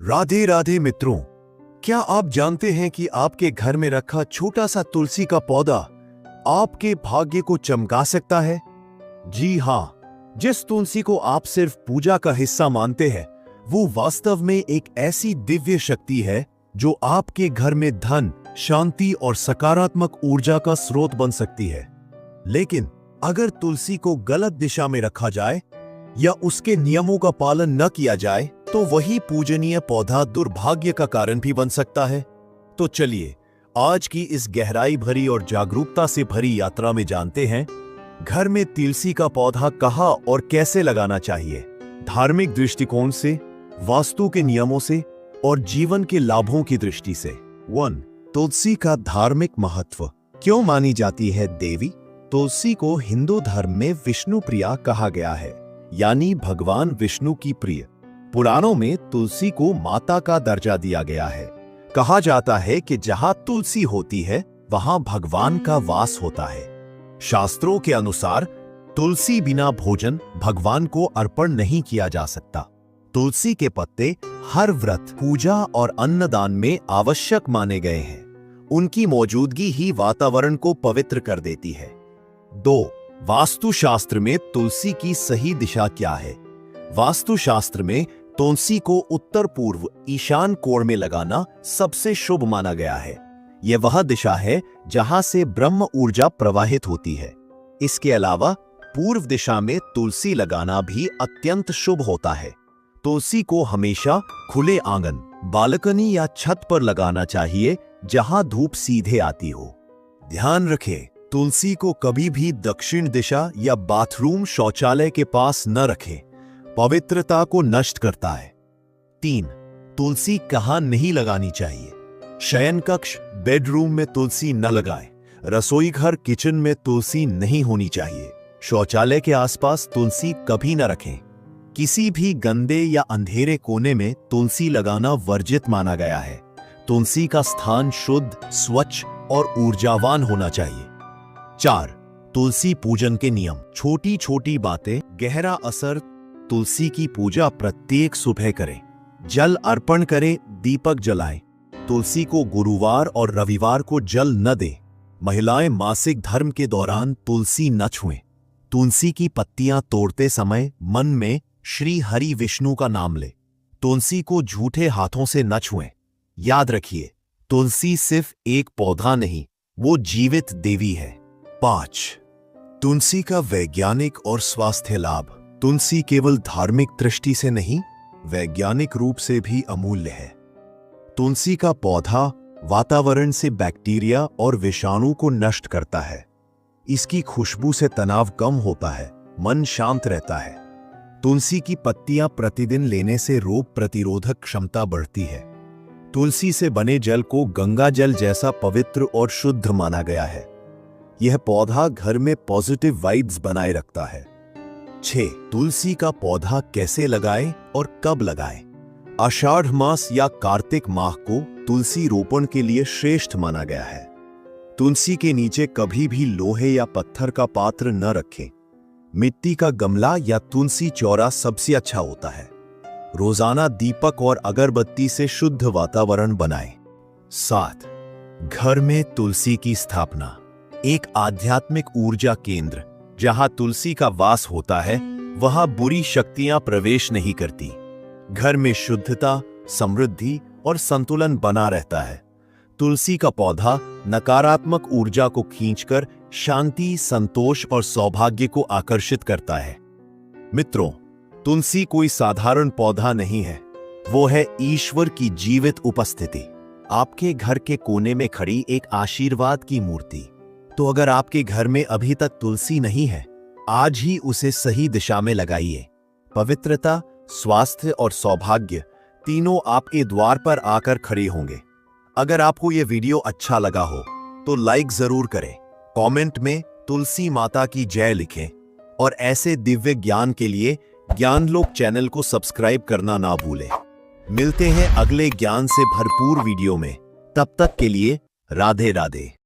राधे राधे मित्रों, क्या आप जानते हैं कि आपके घर में रखा छोटा सा तुलसी का पौधा आपके भाग्य को चमका सकता है? जी हाँ, जिस तुलसी को आप सिर्फ पूजा का हिस्सा मानते हैं, वो वास्तव में एक ऐसी दिव्य शक्ति है जो आपके घर में धन, शांति और सकारात्मक ऊर्जा का स्रोत बन सकती है। लेकिन अगर तुलसी को गलत दिशा में रखा जाए या उसके नियमों का पालन न किया जाए, तो वही पूजनीय पौधा दुर्भाग्य का कारण भी बन सकता है। तो चलिए आज की इस गहराई भरी और जागरूकता से भरी यात्रा में जानते हैं घर में तुलसी का पौधा कहाँ और कैसे लगाना चाहिए, धार्मिक दृष्टिकोण से, वास्तु के नियमों से और जीवन के लाभों की दृष्टि से। 1. तुलसी का धार्मिक महत्व। क्यों मानी जाती है देवी? तुलसी को हिंदू धर्म में विष्णु प्रिया कहा गया है, यानी भगवान विष्णु की प्रिय। पुराणों में तुलसी को माता का दर्जा दिया गया है। कहा जाता है कि जहां तुलसी होती है वहां भगवान का वास होता है। शास्त्रों के अनुसार तुलसी बिना भोजन भगवान को अर्पण नहीं किया जा सकता। तुलसी के पत्ते हर व्रत, पूजा और अन्नदान में आवश्यक माने गए हैं। उनकी मौजूदगी ही वातावरण को पवित्र कर देती है। 2. वास्तुशास्त्र में तुलसी की सही दिशा क्या है? वास्तुशास्त्र में तुलसी को उत्तर पूर्व ईशान कोण में लगाना सबसे शुभ माना गया है। यह वह दिशा है जहां से ब्रह्म ऊर्जा प्रवाहित होती है। इसके अलावा पूर्व दिशा में तुलसी लगाना भी अत्यंत शुभ होता है। तुलसी को हमेशा खुले आंगन, बालकनी या छत पर लगाना चाहिए जहां धूप सीधे आती हो। ध्यान रखें, तुलसी को कभी भी दक्षिण दिशा या बाथरूम, शौचालय के पास न रखें, पवित्रता को नष्ट करता है। 3. तुलसी कहां नहीं लगानी चाहिए? शयन कक्ष, बेडरूम में तुलसी न लगाएं। रसोई घर, किचन में तुलसी नहीं होनी चाहिए। शौचालय के आसपास तुलसी कभी न रखें। किसी भी गंदे या अंधेरे कोने में तुलसी लगाना वर्जित माना गया है। तुलसी का स्थान शुद्ध, स्वच्छ और ऊर्जावान होना चाहिए। 4. तुलसी पूजन के नियम। छोटी छोटी बातें, गहरा असर। तुलसी की पूजा प्रत्येक सुबह करें। जल अर्पण करें, दीपक जलाएं। तुलसी को गुरुवार और रविवार को जल न दें। महिलाएं मासिक धर्म के दौरान तुलसी न छुएं। तुलसी की पत्तियां तोड़ते समय मन में श्री हरि विष्णु का नाम लें। तुलसी को झूठे हाथों से न छुएं। याद रखिए, तुलसी सिर्फ एक पौधा नहीं, वो जीवित देवी है। 5. तुलसी का वैज्ञानिक और स्वास्थ्य लाभ। तुलसी केवल धार्मिक दृष्टि से नहीं, वैज्ञानिक रूप से भी अमूल्य है। तुलसी का पौधा वातावरण से बैक्टीरिया और विषाणु को नष्ट करता है। इसकी खुशबू से तनाव कम होता है, मन शांत रहता है। तुलसी की पत्तियां प्रतिदिन लेने से रोग प्रतिरोधक क्षमता बढ़ती है। तुलसी से बने जल को गंगा जल जैसा पवित्र और शुद्ध माना गया है। यह पौधा घर में पॉजिटिव वाइब्स बनाए रखता है। 6. तुलसी का पौधा कैसे लगाएं और कब लगाएं? आषाढ़ मास या कार्तिक माह को तुलसी रोपण के लिए श्रेष्ठ माना गया है। तुलसी के नीचे कभी भी लोहे या पत्थर का पात्र न रखें। मिट्टी का गमला या तुलसी चौरा सबसे अच्छा होता है। रोजाना दीपक और अगरबत्ती से शुद्ध वातावरण बनाएं। 7. घर में तुलसी की स्थापना। एक आध्यात्मिक ऊर्जा केंद्र। जहां तुलसी का वास होता है वहां बुरी शक्तियां प्रवेश नहीं करती। घर में शुद्धता, समृद्धि और संतुलन बना रहता है। तुलसी का पौधा नकारात्मक ऊर्जा को खींचकर शांति, संतोष और सौभाग्य को आकर्षित करता है। मित्रों, तुलसी कोई साधारण पौधा नहीं है, वो है ईश्वर की जीवित उपस्थिति। आपके घर के कोने में खड़ी एक आशीर्वाद की मूर्ति। तो अगर आपके घर में अभी तक तुलसी नहीं है, आज ही उसे सही दिशा में लगाइए। पवित्रता, स्वास्थ्य और सौभाग्य तीनों आपके द्वार पर आकर खड़े होंगे। अगर आपको यह वीडियो अच्छा लगा हो तो लाइक जरूर करें, कमेंट में तुलसी माता की जय लिखें और ऐसे दिव्य ज्ञान के लिए ज्ञानलोक चैनल को सब्सक्राइब करना ना भूलें। मिलते हैं अगले ज्ञान से भरपूर वीडियो में। तब तक के लिए राधे राधे।